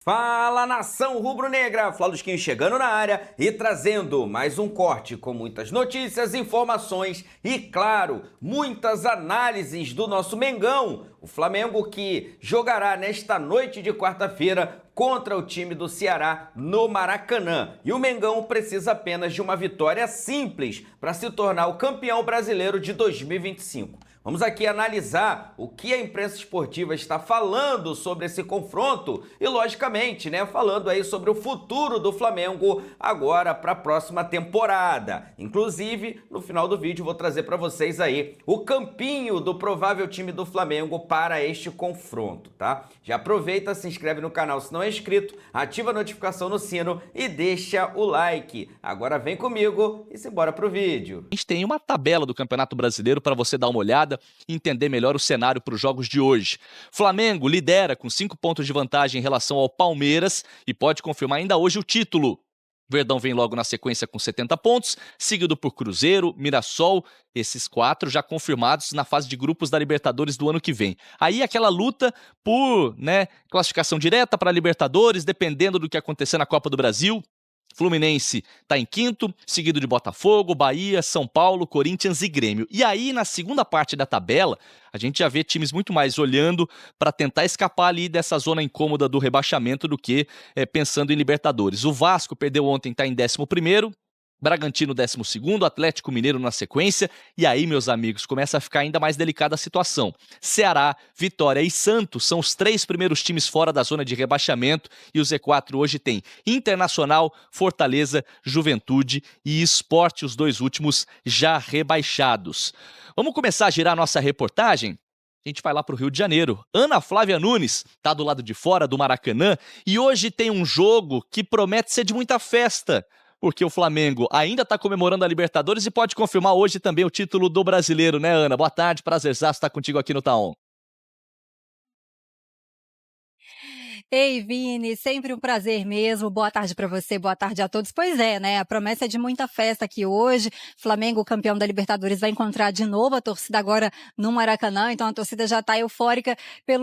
Fala, nação rubro-negra! Flaudisquinho chegando na área e trazendo mais um corte com muitas notícias, informações e, claro, muitas análises do nosso Mengão. O Flamengo que jogará nesta noite de quarta-feira contra o time do Ceará no Maracanã. E o Mengão precisa apenas de uma vitória simples para se tornar o campeão brasileiro de 2025. Vamos aqui analisar o que a imprensa esportiva está falando sobre esse confronto e, logicamente, né, falando aí sobre o futuro do Flamengo agora para a próxima temporada. Inclusive, no final do vídeo vou trazer para vocês aí o campinho do provável time do Flamengo para este confronto, tá? Já aproveita, se inscreve no canal se não é inscrito, ativa a notificação no sino e deixa o like. Agora vem comigo e simbora pro vídeo. A gente tem uma tabela do Campeonato Brasileiro para você dar uma olhada e entender melhor o cenário para os jogos de hoje. Flamengo lidera com 5 pontos de vantagem em relação ao Palmeiras e pode confirmar ainda hoje o título. Verdão vem logo na sequência com 70 pontos, seguido por Cruzeiro, Mirassol, esses 4 já confirmados na fase de grupos da Libertadores do ano que vem. Aí aquela luta por classificação direta para a Libertadores, dependendo do que acontecer na Copa do Brasil. Fluminense está em quinto, seguido de Botafogo, Bahia, São Paulo, Corinthians e Grêmio. E aí, na segunda parte da tabela, a gente já vê times muito mais olhando para tentar escapar ali dessa zona incômoda do rebaixamento do que pensando em Libertadores. O Vasco perdeu ontem, está em 11º, Bragantino 12º, Atlético Mineiro na sequência, e aí, meus amigos, começa a ficar ainda mais delicada a situação. Ceará, Vitória e Santos são os 3 primeiros times fora da zona de rebaixamento, e o Z4 hoje tem Internacional, Fortaleza, Juventude e Sport, os 2 últimos já rebaixados. Vamos começar a girar nossa reportagem? A gente vai lá para o Rio de Janeiro. Ana Flávia Nunes está do lado de fora do Maracanã, e hoje tem um jogo que promete ser de muita festa, porque o Flamengo ainda está comemorando a Libertadores e pode confirmar hoje também o título do Brasileiro, né, Ana? Boa tarde, prazerzaço estar contigo aqui no Taon. Ei, Vini, sempre um prazer mesmo. Boa tarde para você, boa tarde a todos. Pois é, né? A promessa é de muita festa aqui hoje. Flamengo, campeão da Libertadores, vai encontrar de novo a torcida agora no Maracanã. Então a torcida já está eufórica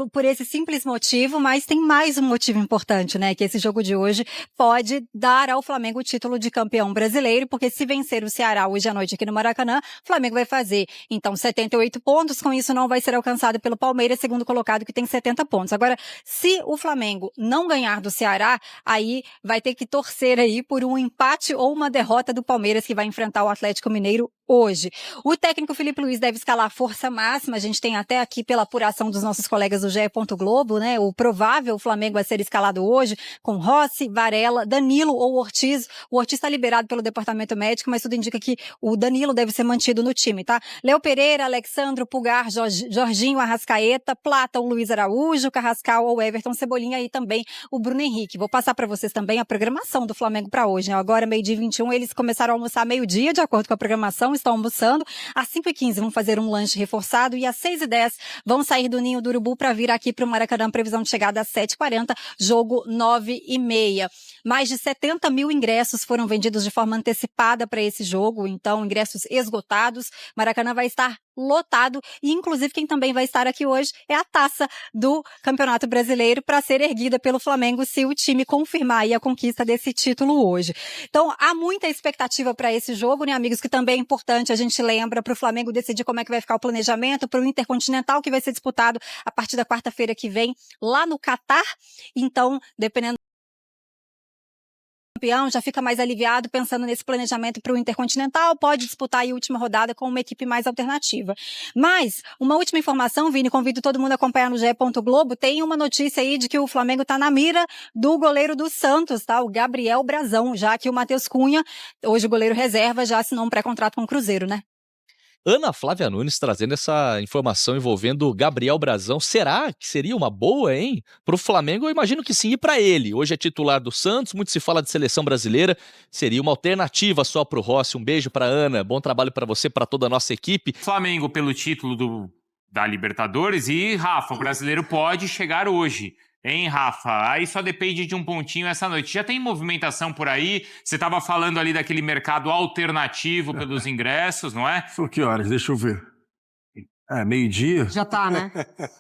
por esse simples motivo, mas tem mais um motivo importante, né? Que esse jogo de hoje pode dar ao Flamengo o título de campeão brasileiro, porque se vencer o Ceará hoje à noite aqui no Maracanã, o Flamengo vai fazer, então, 78 pontos. Com isso, não vai ser alcançado pelo Palmeiras, segundo colocado, que tem 70 pontos. Agora, se o Flamengo não ganhar do Ceará, aí vai ter que torcer aí por um empate ou uma derrota do Palmeiras, que vai enfrentar o Atlético Mineiro hoje. O técnico Felipe Luiz deve escalar a força máxima. A gente tem até aqui, pela apuração dos nossos colegas do GE. Globo, né, o provável Flamengo a ser escalado hoje, com Rossi, Varela, Danilo ou Ortiz. O Ortiz está liberado pelo departamento médico, mas tudo indica que o Danilo deve ser mantido no time, tá? Léo Pereira, Alexandro, Pulgar, Jorginho, Arrascaeta, Plata, o Luiz Araújo, Carrascal ou Everton, Cebolinha e também o Bruno Henrique. Vou passar para vocês também a programação do Flamengo para hoje, né? Agora, meio-dia e 21, eles começaram a almoçar meio-dia, de acordo com a programação, estão almoçando. Às 5h15 vão fazer um lanche reforçado e às 6h10 vão sair do Ninho do Urubu para vir aqui para o Maracanã, previsão de chegada às 7h40, jogo 9h30. Mais de 70 mil ingressos foram vendidos de forma antecipada para esse jogo, então ingressos esgotados. Maracanã vai estar lotado e, inclusive, quem também vai estar aqui hoje é a taça do Campeonato Brasileiro para ser erguida pelo Flamengo se o time confirmar aí a conquista desse título hoje. Então, há muita expectativa para esse jogo, né, amigos, que também é importante, a gente lembra, para o Flamengo decidir como é que vai ficar o planejamento para o Intercontinental, que vai ser disputado a partir da quarta-feira que vem lá no Catar. Então, dependendo campeão, já fica mais aliviado pensando nesse planejamento para o Intercontinental, pode disputar aí a última rodada com uma equipe mais alternativa. Mas, uma última informação, Vini, convido todo mundo a acompanhar no GE. Globo, tem uma notícia aí de que o Flamengo está na mira do goleiro do Santos, tá? O Gabriel Brazão, já que o Matheus Cunha, hoje o goleiro reserva, já assinou um pré-contrato com o Cruzeiro, né? Ana Flávia Nunes trazendo essa informação envolvendo o Gabriel Brazão. Será que seria uma boa, hein? Para o Flamengo, eu imagino que sim, e para ele. Hoje é titular do Santos, muito se fala de seleção brasileira. Seria uma alternativa só para o Rossi. Um beijo para Ana, bom trabalho para você, para toda a nossa equipe. Flamengo pelo título da Libertadores e, Rafa, o brasileiro pode chegar hoje. Hein, Rafa? Aí só depende de um pontinho essa noite. Já tem movimentação por aí? Você estava falando ali daquele mercado alternativo pelos ingressos, não é? São que horas? Deixa eu ver. Meio-dia. Já tá, né?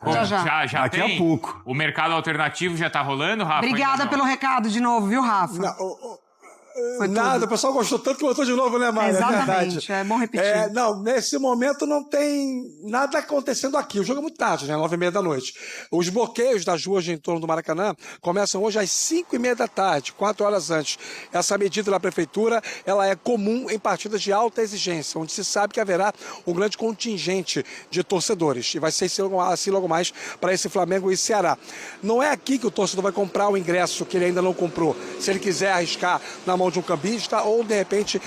Bom, já Daqui tem? a pouco. O mercado alternativo já tá rolando, Rafa? Obrigada Ainda não? pelo recado de novo, viu, Rafa? Foi Nada, tudo. o pessoal gostou tanto que botou de novo, né, Mari? Exatamente, é bom repetir. Não, nesse momento não tem nada acontecendo aqui. O jogo é muito tarde, né? 9h30 da noite. Os bloqueios das ruas de entorno do Maracanã começam hoje às 5h30 da tarde, 4 horas antes. Essa medida da prefeitura, ela é comum em partidas de alta exigência, onde se sabe que haverá um grande contingente de torcedores. E vai ser assim logo mais para esse Flamengo e Ceará. Não é aqui que o torcedor vai comprar o ingresso que ele ainda não comprou, se ele quiser arriscar na mão de um cambista ou, de repente,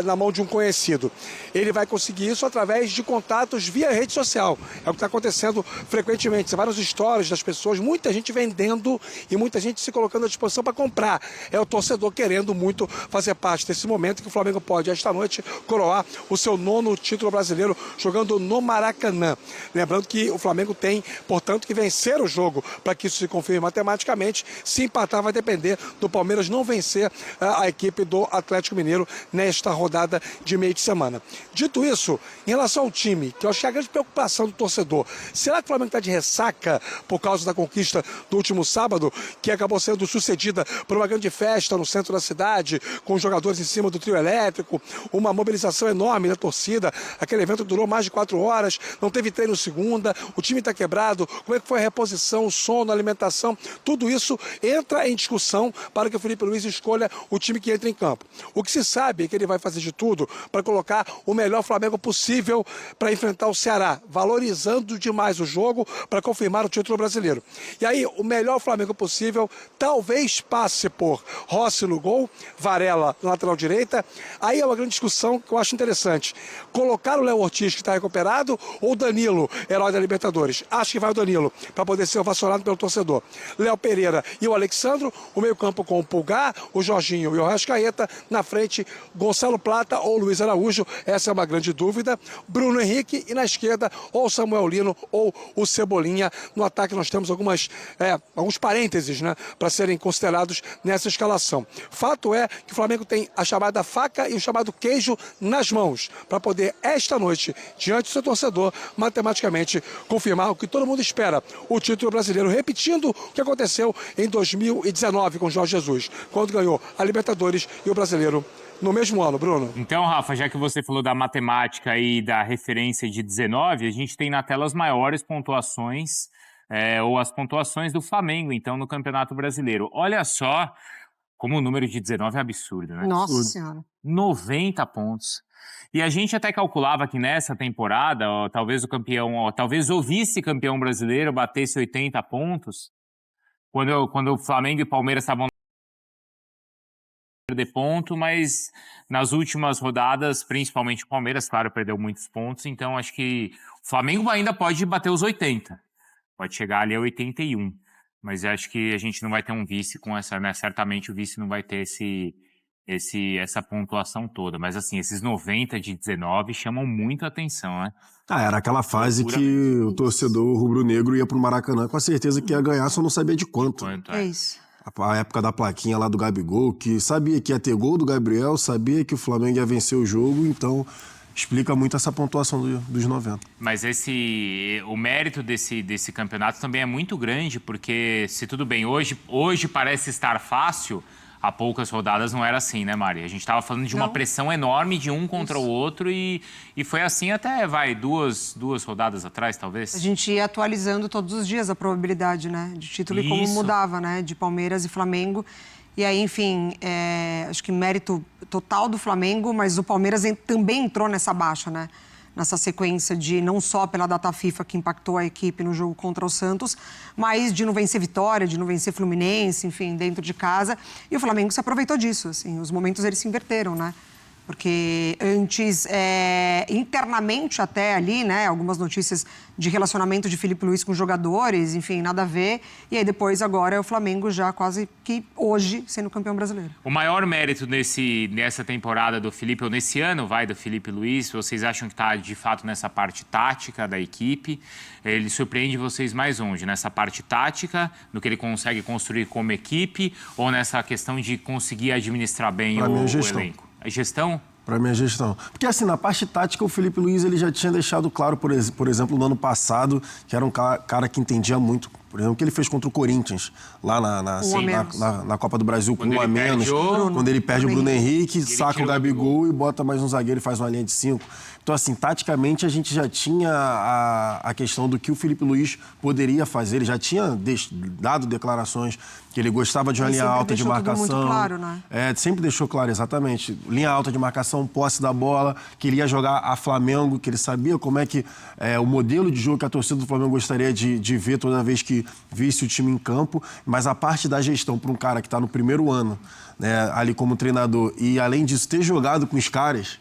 na mão de um conhecido. Ele vai conseguir isso através de contatos via rede social. É o que está acontecendo frequentemente. Você vai nos stories das pessoas, muita gente vendendo e muita gente se colocando à disposição para comprar. É o torcedor querendo muito fazer parte desse momento que o Flamengo pode, esta noite, coroar o seu 9º título brasileiro jogando no Maracanã. Lembrando que o Flamengo tem, portanto, que vencer o jogo para que isso se confirme matematicamente. Se empatar, vai depender do Palmeiras não vencer a equipe do Atlético Mineiro nesta rodada de meio de semana. Dito isso, em relação ao time, que eu acho que é a grande preocupação do torcedor, será que o Flamengo está de ressaca por causa da conquista do último sábado, que acabou sendo sucedida por uma grande festa no centro da cidade, com os jogadores em cima do trio elétrico, uma mobilização enorme da torcida, aquele evento durou mais de 4 horas, não teve treino segunda, o time está quebrado, como é que foi a reposição, o sono, a alimentação, tudo isso entra em discussão para que o Felipe Luiz escolha o time que entra em campo. O que se sabe é que ele vai fazer de tudo para colocar o melhor Flamengo possível para enfrentar o Ceará, valorizando demais o jogo para confirmar o título brasileiro. E aí, o melhor Flamengo possível talvez passe por Rossi no gol, Varela na lateral direita. Aí é uma grande discussão que eu acho interessante. Colocar o Léo Ortiz, que está recuperado, ou Danilo, herói da Libertadores? Acho que vai o Danilo, para poder ser ovacionado pelo torcedor. Léo Pereira e o Alexandro, o meio-campo com o Pulgar, o Jorginho e o Arrascaeta, na frente Gonçalo Plata ou Luiz Araújo, essa é uma grande dúvida. Bruno Henrique e na esquerda ou Samuel Lino ou o Cebolinha. No ataque nós temos alguns parênteses, né, para serem considerados nessa escalação. Fato é que o Flamengo tem a chamada faca e o chamado queijo nas mãos para poder esta noite, diante do seu torcedor, matematicamente confirmar o que todo mundo espera, o título brasileiro, repetindo o que aconteceu em 2019 com Jorge Jesus, quando ganhou a Libertadores e o Brasileiro no mesmo ano, Bruno. Então, Rafa, já que você falou da matemática e da referência de 19, a gente tem na tela as maiores pontuações, ou as pontuações do Flamengo, então, no Campeonato Brasileiro. Olha só como o número de 19 é absurdo, né? Nossa Absurdo. Senhora. 90 pontos. E a gente até calculava que nessa temporada, talvez o campeão, talvez o vice-campeão brasileiro batesse 80 pontos, quando o Flamengo e Palmeiras estavam perder ponto, mas nas últimas rodadas, principalmente o Palmeiras, claro, perdeu muitos pontos, então acho que o Flamengo ainda pode bater os 80, pode chegar ali a 81, mas acho que a gente não vai ter um vice com essa, né? Certamente o vice não vai ter essa pontuação toda, mas assim, esses 90 de 19 chamam muito a atenção, né? Era aquela fase que o torcedor rubro-negro ia pro Maracanã com a certeza que ia ganhar, só não sabia de quanto. É isso. A época da plaquinha lá do Gabigol, que sabia que ia ter gol do Gabriel, sabia que o Flamengo ia vencer o jogo, então explica muito essa pontuação dos 90. Mas o mérito desse campeonato também é muito grande, porque se tudo bem, hoje parece estar fácil, há poucas rodadas não era assim, né, Mari? A gente estava falando de uma pressão enorme de um contra o outro e foi assim até, duas rodadas atrás, talvez. A gente ia atualizando todos os dias a probabilidade, né, de título e como mudava, né, de Palmeiras e Flamengo. E aí, enfim, acho que mérito total do Flamengo, mas o Palmeiras também entrou nessa baixa, né? Nessa sequência de não só pela data FIFA que impactou a equipe no jogo contra o Santos, mas de não vencer Vitória, de não vencer Fluminense, enfim, dentro de casa. E o Flamengo se aproveitou disso, assim, os momentos eles se inverteram, né? Porque antes, internamente até ali, né, algumas notícias de relacionamento de Felipe Luiz com jogadores, enfim, nada a ver. E aí depois, agora, é o Flamengo já quase que hoje sendo campeão brasileiro. O maior mérito nessa temporada do Felipe, ou nesse ano, do Felipe Luiz, vocês acham que está, de fato, nessa parte tática da equipe? Ele surpreende vocês mais onde? Nessa parte tática, no que ele consegue construir como equipe, ou nessa questão de conseguir administrar bem o elenco? A gestão? Para minha gestão. Porque, assim, na parte tática, o Felipe Luiz ele já tinha deixado claro, por exemplo, no ano passado, que era um cara que entendia muito. Por exemplo, o que ele fez contra o Corinthians, lá na Copa do Brasil, com um a menos. Quando ele perde o Bruno Henrique, saca o Gabigol e bota mais um zagueiro e faz uma linha de 5. Então, assim, taticamente, a gente já tinha a questão do que o Felipe Luiz poderia fazer. Ele já tinha dado declarações que ele gostava de uma linha alta de marcação. Tudo muito claro, né? Sempre deixou claro, exatamente. Linha alta de marcação, posse da bola, que ele ia jogar a Flamengo, que ele sabia como é que o modelo de jogo que a torcida do Flamengo gostaria de ver toda vez que visse o time em campo. Mas a parte da gestão para um cara que está no primeiro ano, né, ali como treinador, e além disso ter jogado com os caras...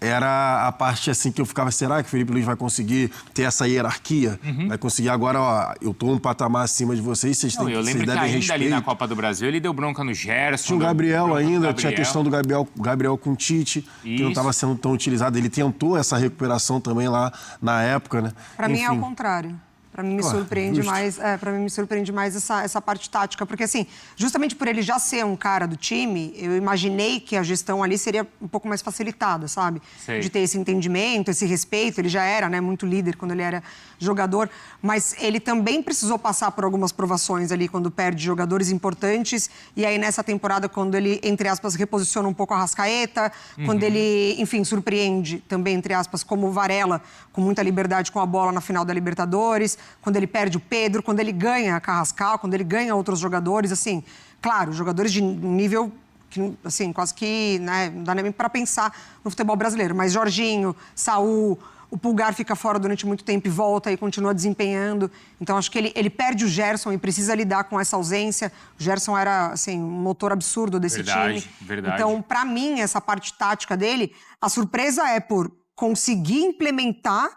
Era a parte assim que eu ficava, será que o Felipe Luiz vai conseguir ter essa hierarquia? Vai conseguir agora, ó, eu tô um patamar acima de vocês, vocês têm que eu lembro que ainda respeito. ali na Copa do Brasil ele deu bronca no Gerson. Tinha o Gabriel ainda, tinha a questão do Gabriel com o Tite, que não estava sendo tão utilizado. Ele tentou essa recuperação também lá na época, né? Para mim é ao contrário. Para mim me surpreende mais, para mim me surpreende mais essa parte tática, porque assim, justamente por ele já ser um cara do time, eu imaginei que a gestão ali seria um pouco mais facilitada, sabe? Sei. De ter esse entendimento, esse respeito, ele já era, né, muito líder quando ele era jogador, mas ele também precisou passar por algumas provações ali quando perde jogadores importantes, e aí nessa temporada quando ele, entre aspas, reposiciona um pouco a Arrascaeta, quando ele, enfim, surpreende também, entre aspas, como o Varela, com muita liberdade com a bola na final da Libertadores, quando ele perde o Pedro, quando ele ganha a Carrascal, quando ele ganha outros jogadores, assim, claro, jogadores de nível que, assim, quase que, né, não dá nem para pensar no futebol brasileiro, mas Jorginho, Saul, o Pulgar fica fora durante muito tempo e volta e continua desempenhando, então acho que ele perde o Gerson e precisa lidar com essa ausência. O Gerson era, assim, um motor absurdo desse time. Verdade. Então, para mim, essa parte tática dele, a surpresa é por conseguir implementar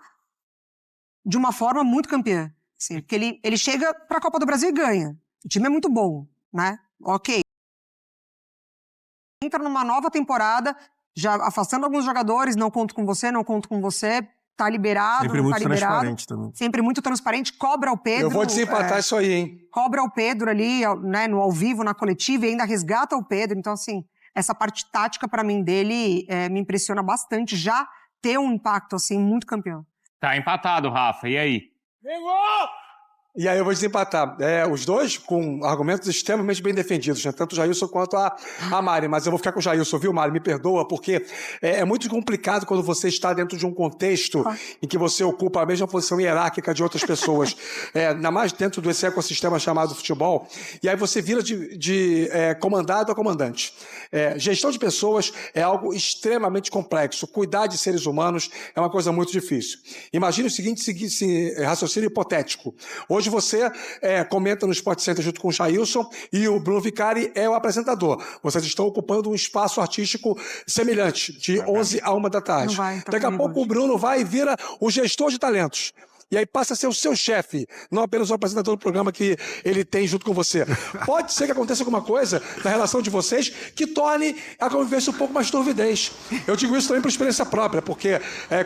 de uma forma muito campeã. Assim, porque ele chega para a Copa do Brasil e ganha. O time é muito bom, né? Ok. Entra numa nova temporada, já afastando alguns jogadores, não conto com você, tá liberado, sempre não muito tá liberado. Transparente também. Sempre muito transparente, cobra o Pedro. Eu vou desempatar isso aí, hein? Cobra o Pedro ali, né, no ao vivo, na coletiva, e ainda resgata o Pedro. Então, assim, essa parte tática, para mim, dele me impressiona bastante, já ter um impacto, assim, muito campeão. Tá empatado, Rafa. E aí? E aí eu vou desempatar. Os dois com argumentos extremamente bem defendidos, né? Tanto o Jailson quanto a Mari. Mas eu vou ficar com o Jailson, viu, Mari? Me perdoa, porque é muito complicado quando você está dentro de um contexto em que você ocupa a mesma posição hierárquica de outras pessoas. Ainda mais dentro desse ecossistema chamado futebol. E aí você vira de comandado a comandante. Gestão de pessoas é algo extremamente complexo. Cuidar de seres humanos é uma coisa muito difícil. Imagine o seguinte raciocínio hipotético. Hoje você comenta no Sport Center junto com o Jailson e o Bruno Vicari é o apresentador. Vocês estão ocupando um espaço artístico semelhante, de 11 a 1 da tarde. Daqui a pouco o Bruno vai e vira o gestor de talentos. E aí passa a ser o seu chefe, não apenas o apresentador do programa que ele tem junto com você. Pode ser que aconteça alguma coisa na relação de vocês que torne a convivência um pouco mais turvidez. Eu digo isso também por experiência própria, porque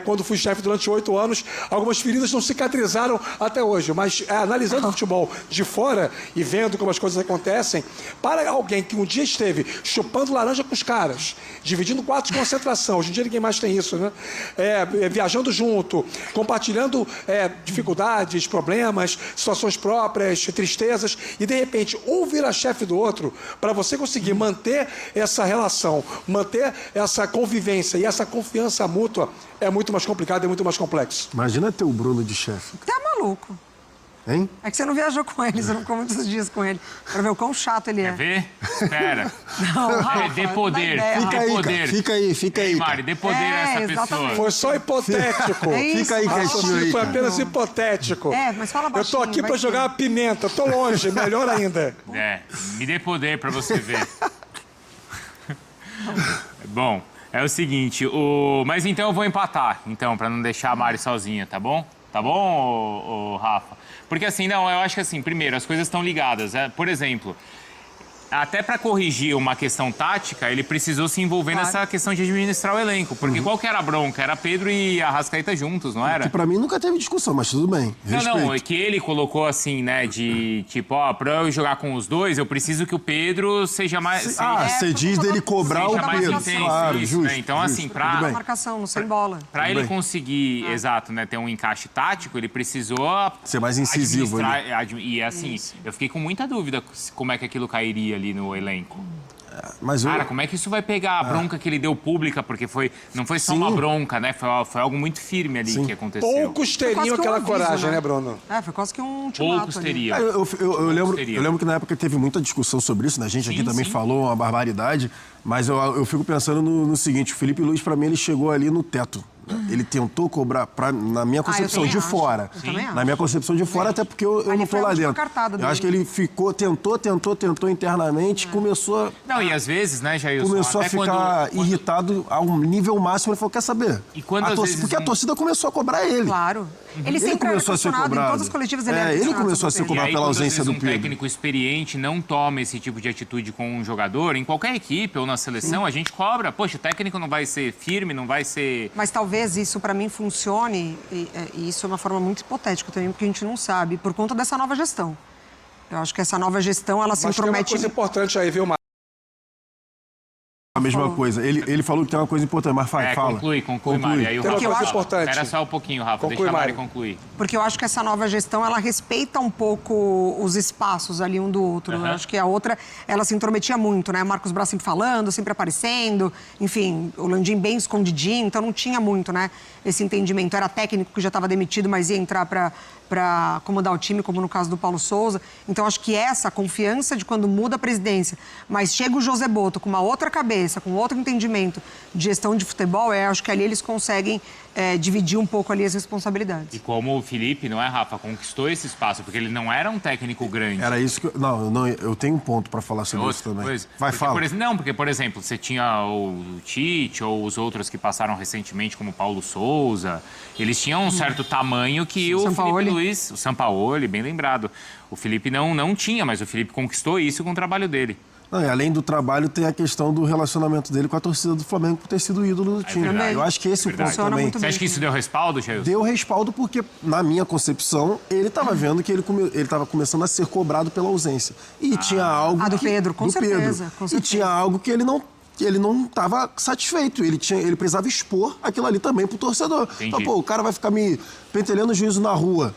quando fui chefe durante 8 anos, algumas feridas não cicatrizaram até hoje. Mas analisando o futebol de fora e vendo como as coisas acontecem, para alguém que um dia esteve chupando laranja com os caras, dividindo quartos de concentração, hoje em dia ninguém mais tem isso, né? Viajando junto, compartilhando dificuldades, problemas, situações próprias, tristezas, e de repente um vira chefe do outro, para você conseguir manter essa relação, manter essa convivência e essa confiança mútua, é muito mais complicado e muito mais complexo. Imagina ter o Bruno de chefe. Tá maluco. Hein? É que você não viajou com ele, você não ficou muitos dias com ele. Pra ver o quão chato ele é. Quer ver? Espera. Não, Rafa, Dê poder. Fica aí, Mari, dê poder a essa exatamente. pessoa. Foi só hipotético. Fica aí quietinho aí, Foi cara. apenas hipotético. Mas fala baixinho. Eu tô aqui vai pra que- jogar a pimenta, tô longe, melhor ainda. Me dê poder pra você ver. Bom, é o seguinte, mas então eu vou empatar, então, pra não deixar a Mari sozinha, tá bom? Tá bom, Rafa? Porque assim, não, eu acho que assim, primeiro, as coisas estão ligadas. Por exemplo, Até para corrigir uma questão tática, ele precisou se envolver nessa questão de administrar o elenco. Porque qual que era a bronca? Era Pedro e Arrascaeta juntos, não era? Que pra mim nunca teve discussão, mas tudo bem. Não, é que ele colocou assim, né, de tipo, ó, pra eu jogar com os dois, eu preciso que o Pedro seja mais... você diz dele cobrar o Pedro, intenso, claro, isso, justo. né? Então, justo, assim, A marcação, sem bola. Pra ele conseguir, exato, né, ter um encaixe tático, ele precisou... Ser mais incisivo E assim, eu fiquei com muita dúvida como é que aquilo cairia ali no elenco. Mas Cara, como é que isso vai pegar a bronca que ele deu pública? Porque não foi só uma bronca, né? Foi algo muito firme ali que aconteceu. Poucos teriam aquela coragem, né, Bruno? Foi quase que um ultimato. Poucos teriam. Eu lembro que na época teve muita discussão sobre isso, né? A gente aqui também falou uma barbaridade, mas eu fico pensando no seguinte, o Felipe Luiz, pra mim, ele chegou ali no teto. Ele tentou cobrar, na minha concepção de fora. Na minha concepção de fora, até porque eu não tô lá dentro. Eu acho que ele tentou internamente, começou... Não, e às vezes, né, Jailson? Começou a ficar irritado a um nível máximo, ele falou, quer saber? E quando às vezes porque a torcida começou a cobrar ele. Claro. Ele sempre começou a ser cobrado. Em todas as coletivas ele começou a ser cobrado pela ausência do Pedro. Um técnico experiente não toma esse tipo de atitude com um jogador, em qualquer equipe ou na seleção, a gente cobra. Poxa, o técnico não vai ser firme, não vai ser... Mas talvez isso, para mim, funcione, e isso é uma forma muito hipotética também, porque a gente não sabe, por conta dessa nova gestão. Eu acho que essa nova gestão, ela se intromete... Tem uma coisa importante aí, viu, Marcos? A mesma coisa. Ele falou que tem uma coisa importante, mas fala. Conclui, Mari. Aí o Tem uma Rafa coisa fala. importante. Espera só um pouquinho, Rafa. Deixa a Mari concluir. Porque eu acho que essa nova gestão, ela respeita um pouco os espaços ali um do outro. Eu acho que a outra, ela se intrometia muito, né? Marcos Braz sempre falando, sempre aparecendo. Enfim, o Landim bem escondidinho, então não tinha muito, né? Esse entendimento. Era técnico que já estava demitido, mas ia entrar para acomodar o time, como no caso do Paulo Souza. Então, acho que essa confiança de quando muda a presidência, mas chega o José Boto com uma outra cabeça, com outro entendimento de gestão de futebol, acho que ali eles conseguem dividir um pouco ali as responsabilidades. E como o Felipe, não é, Rafa, conquistou esse espaço, porque ele não era um técnico grande. Era isso que... Não, eu tenho um ponto para falar sobre isso também. Porque, por exemplo, você tinha o Tite ou os outros que passaram recentemente, como o Paulo Souza, eles tinham um certo tamanho que o Felipe Luiz, o Sampaoli, bem lembrado, o Felipe não tinha, mas o Felipe conquistou isso com o trabalho dele. Não, e além do trabalho, tem a questão do relacionamento dele com a torcida do Flamengo por ter sido ídolo do time. Eu acho que esse é o ponto também. Você acha que isso deu respaldo, Jailson? Deu respaldo porque, na minha concepção, ele estava vendo que ele estava começando a ser cobrado pela ausência. E tinha algo... do Pedro, com certeza. E tinha algo que ele não estava satisfeito. Ele precisava expor aquilo ali também pro torcedor. Então, o cara vai ficar me pentelhando o juízo na rua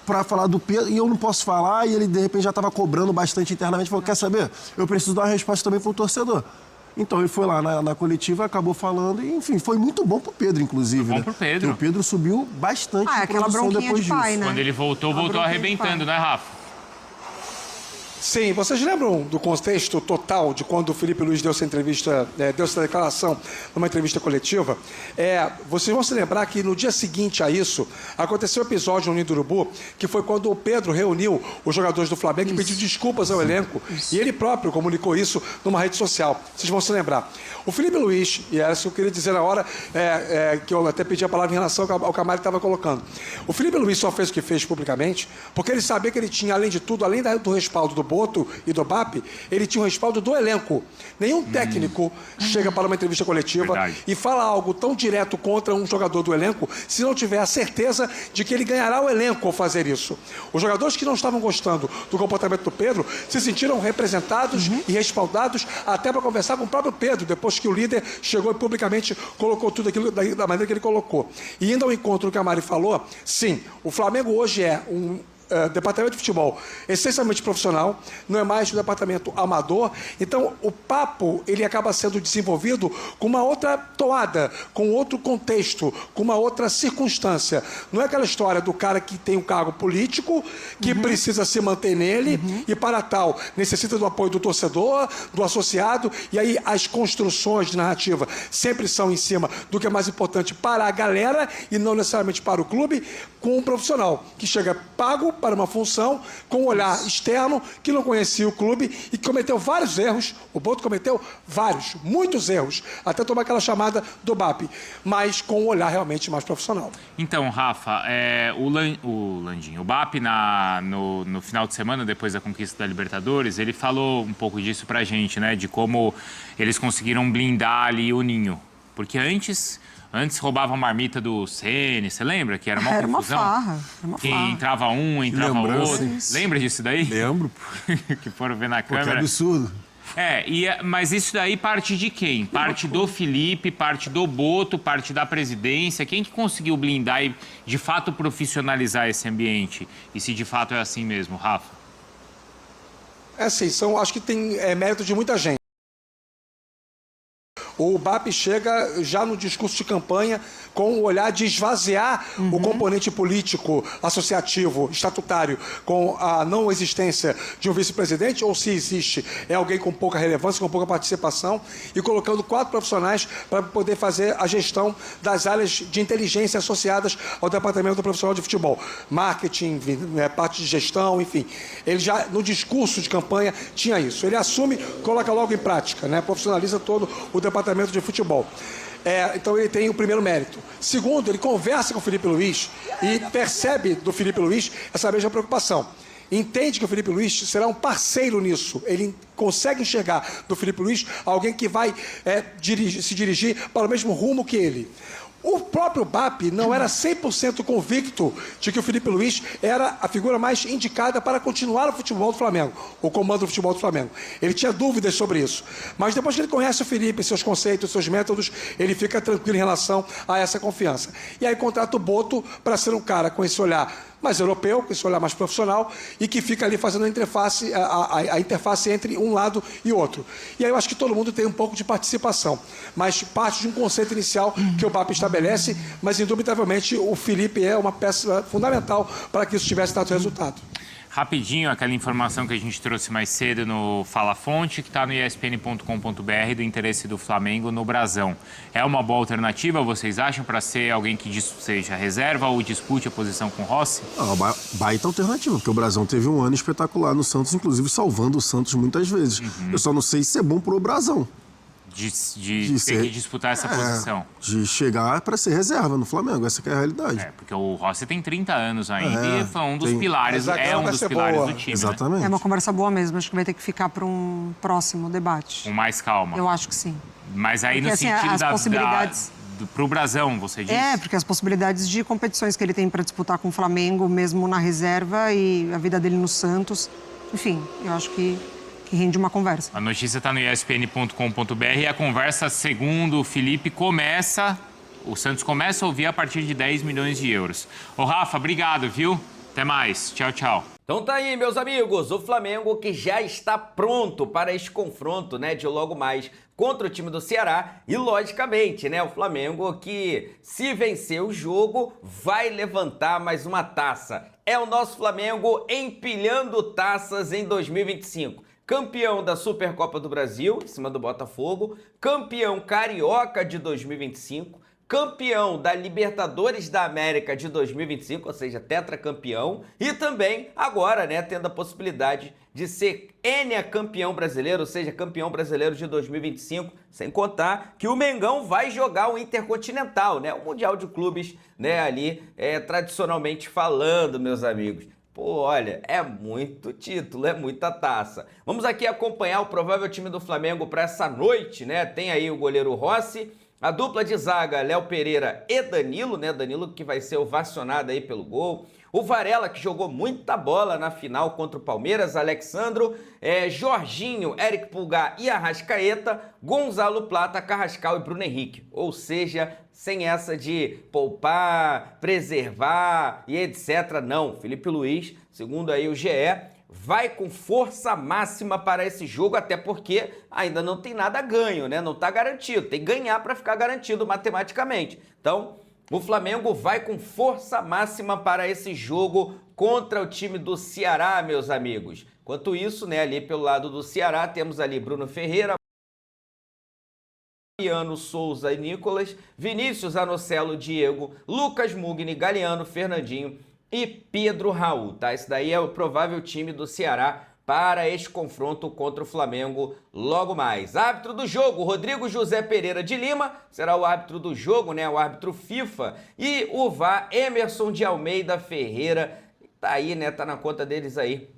para falar do Pedro, e eu não posso falar, e ele, de repente, já estava cobrando bastante internamente. Falou, quer saber? Eu preciso dar uma resposta também pro torcedor. Então, ele foi lá na coletiva, acabou falando, e, enfim, foi muito bom pro Pedro, inclusive. Foi bom pro Pedro. Porque o Pedro subiu bastante de aquela produção depois disso. Pai, né? Quando ele voltou arrebentando, né, Rafa? Sim, vocês lembram do contexto total de quando o Felipe Luiz deu essa entrevista, deu essa declaração numa entrevista coletiva? Vocês vão se lembrar que no dia seguinte a isso, aconteceu um episódio no Ninho do Urubu, que foi quando o Pedro reuniu os jogadores do Flamengo e pediu desculpas ao elenco. E ele próprio comunicou isso numa rede social. Vocês vão se lembrar. O Felipe Luiz, e era isso que eu queria dizer na hora, que eu até pedi a palavra em relação ao que a Mari estava colocando. O Felipe Luiz só fez o que fez publicamente porque ele sabia que ele tinha, além de tudo, além do respaldo do Boto e do BAP, ele tinha o respaldo do elenco. Nenhum técnico chega para uma entrevista coletiva e fala algo tão direto contra um jogador do elenco se não tiver a certeza de que ele ganhará o elenco ao fazer isso. Os jogadores que não estavam gostando do comportamento do Pedro se sentiram representados e respaldados até para conversar com o próprio Pedro, depois que o líder chegou e publicamente colocou tudo aquilo da maneira que ele colocou. E indo ao encontro que a Mari falou, sim, o Flamengo hoje é um departamento de futebol essencialmente profissional, não é mais um departamento amador, então o papo ele acaba sendo desenvolvido com uma outra toada, com outro contexto, com uma outra circunstância. Não é aquela história do cara que tem um cargo político, que precisa se manter nele e para tal necessita do apoio do torcedor, do associado, e aí as construções de narrativa sempre são em cima do que é mais importante para a galera e não necessariamente para o clube, com um profissional que chega pago para uma função com um olhar externo que não conhecia o clube e que cometeu vários erros. O Boto cometeu vários, muitos erros, até tomar aquela chamada do BAP, mas com um olhar realmente mais profissional. Então, Rafa, o BAP no final de semana, depois da conquista da Libertadores, ele falou um pouco disso pra gente, né? De como eles conseguiram blindar ali o Ninho. Porque antes roubava a marmita do Ceni, você lembra? Que era uma confusão. Era uma que farra. entrava um, entrava outro. Lembra disso daí? Lembro. Que foram ver na Pô, câmera. que absurdo. Mas isso daí parte de quem? Parte do Felipe, parte do Boto, parte da presidência. Quem que conseguiu blindar e, de fato, profissionalizar esse ambiente? E se de fato é assim mesmo, Rafa? É assim, acho que tem mérito de muita gente. O BAP chega já no discurso de campanha com o olhar de esvaziar o componente político, associativo, estatutário, com a não existência de um vice-presidente, ou se existe, é alguém com pouca relevância, com pouca participação, e colocando 4 profissionais para poder fazer a gestão das áreas de inteligência associadas ao departamento profissional de futebol. Marketing, parte de gestão, enfim. Ele já, no discurso de campanha, tinha isso. Ele assume, coloca logo em prática, né? Profissionaliza todo o departamento de futebol. Então ele tem o primeiro mérito. Segundo, ele conversa com o Felipe Luiz e percebe do Felipe Luiz essa mesma preocupação. Entende que o Felipe Luiz será um parceiro nisso. Ele consegue enxergar do Felipe Luiz alguém que vai se dirigir para o mesmo rumo que ele. O próprio BAP não era 100% convicto de que o Felipe Luiz era a figura mais indicada para continuar o futebol do Flamengo, o comando do futebol do Flamengo. Ele tinha dúvidas sobre isso. Mas depois que ele conhece o Felipe, seus conceitos, seus métodos, ele fica tranquilo em relação a essa confiança. E aí contrata o Boto para ser um cara com esse olhar mais europeu, com esse olhar mais profissional, e que fica ali fazendo a interface entre um lado e outro. E aí eu acho que todo mundo tem um pouco de participação, mas parte de um conceito inicial que o BAP estabelece, mas indubitavelmente o Felipe é uma peça fundamental para que isso tivesse dado resultado. Rapidinho, aquela informação que a gente trouxe mais cedo no Fala Fonte, que está no espn.com.br, do interesse do Flamengo no Brasão. É uma boa alternativa, vocês acham, para ser alguém que seja reserva ou dispute a posição com o Rossi? Baita alternativa, porque o Brasão teve um ano espetacular no Santos, inclusive salvando o Santos muitas vezes. Eu só não sei se é bom pro Brasão. De ter que disputar essa posição. De chegar para ser reserva no Flamengo, essa que é a realidade. Porque o Rossi tem 30 anos ainda e foi um dos pilares, do time. Exatamente. Né? É uma conversa boa mesmo, acho que vai ter que ficar para um próximo debate. Com mais calma. Eu acho que sim. Mas aí porque, no assim, sentido as possibilidades... pro Brasão, você diz? Porque as possibilidades de competições que ele tem para disputar com o Flamengo, mesmo na reserva, e a vida dele no Santos, enfim, eu acho que rende uma conversa. A notícia está no espn.com.br e a conversa, segundo o Felipe, o Santos começa a ouvir a partir de 10 milhões de euros. Ô Rafa, obrigado, viu? Até mais. Tchau, tchau. Então tá aí, meus amigos, o Flamengo que já está pronto para esse confronto, né, de logo mais contra o time do Ceará e, logicamente, né, o Flamengo que, se vencer o jogo, vai levantar mais uma taça. É o nosso Flamengo empilhando taças em 2025. Campeão da Supercopa do Brasil, em cima do Botafogo, campeão carioca de 2025, campeão da Libertadores da América de 2025, ou seja, tetracampeão, e também agora, né, tendo a possibilidade de ser campeão brasileiro, ou seja, campeão brasileiro de 2025, sem contar que o Mengão vai jogar o Intercontinental, né, o Mundial de Clubes, né, ali, tradicionalmente falando, meus amigos. Pô, olha, é muito título, é muita taça. Vamos aqui acompanhar o provável time do Flamengo para essa noite, né? Tem aí o goleiro Rossi, a dupla de zaga Léo Pereira e Danilo, né? Danilo que vai ser ovacionado aí pelo gol. O Varela, que jogou muita bola na final contra o Palmeiras, Alexandro, Jorginho, Eric Pulgar e Arrascaeta, Gonzalo Plata, Carrascal e Bruno Henrique. Ou seja, sem essa de poupar, preservar e etc. Não, Felipe Luiz, segundo aí o GE, vai com força máxima para esse jogo, até porque ainda não tem nada ganho, né? Não está garantido, tem que ganhar para ficar garantido matematicamente. Então, o Flamengo vai com força máxima para esse jogo contra o time do Ceará, meus amigos. Enquanto isso, né, ali pelo lado do Ceará, temos ali Bruno Ferreira, Mariano, Souza e Nicolas, Vinícius, Anocelo, Diego, Lucas Mugni, Galeano, Fernandinho, e Pedro Raul, tá? Esse daí é o provável time do Ceará para este confronto contra o Flamengo logo mais. Árbitro do jogo, Rodrigo José Pereira de Lima, será o árbitro do jogo, né? O árbitro FIFA. E o VAR, Emerson de Almeida Ferreira. Tá aí, né? Tá na conta deles aí.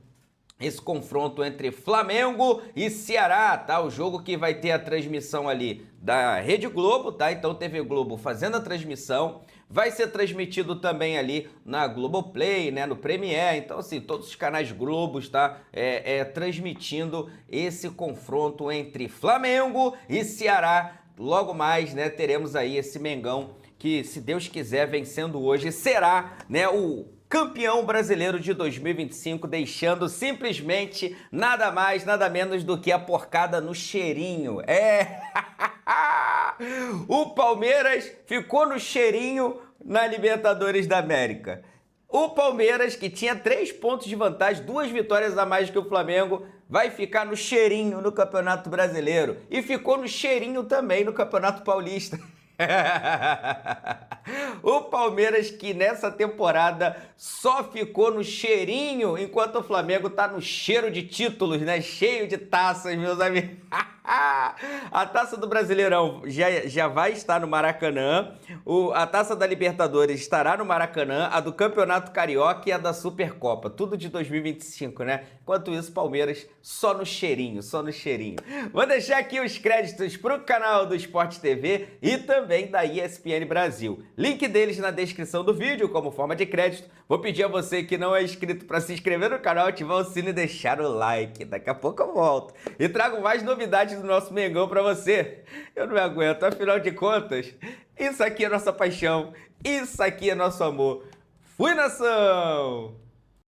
Esse confronto entre Flamengo e Ceará, tá? O jogo que vai ter a transmissão ali da Rede Globo, tá? Então TV Globo fazendo a transmissão. Vai ser transmitido também ali na Globoplay, né? No Premiere. Então, assim, todos os canais Globos, tá? Transmitindo esse confronto entre Flamengo e Ceará. Logo mais, né? Teremos aí esse Mengão que, se Deus quiser, vencendo hoje, será, né? O campeão brasileiro de 2025, deixando simplesmente nada mais, nada menos do que a porcada no cheirinho. O Palmeiras ficou no cheirinho na Libertadores da América. O Palmeiras, que tinha 3 pontos de vantagem, 2 vitórias a mais que o Flamengo, vai ficar no cheirinho no Campeonato Brasileiro. E ficou no cheirinho também no Campeonato Paulista. O Palmeiras, que nessa temporada só ficou no cheirinho, enquanto o Flamengo tá no cheiro de títulos, né? Cheio de taças, meus amigos. A taça do Brasileirão já vai estar no Maracanã. A taça da Libertadores estará no Maracanã. A do Campeonato Carioca e a da Supercopa. Tudo de 2025, né? Enquanto isso, Palmeiras só no cheirinho, só no cheirinho. Vou deixar aqui os créditos pro canal do Sport TV e também da ESPN Brasil. Link deles na descrição do vídeo como forma de crédito. Vou pedir a você que não é inscrito para se inscrever no canal, ativar o sino e deixar o like. Daqui a pouco eu volto e trago mais novidades do nosso Mengão para você. Eu não me aguento, afinal de contas, isso aqui é nossa paixão, isso aqui é nosso amor. Fui, nação!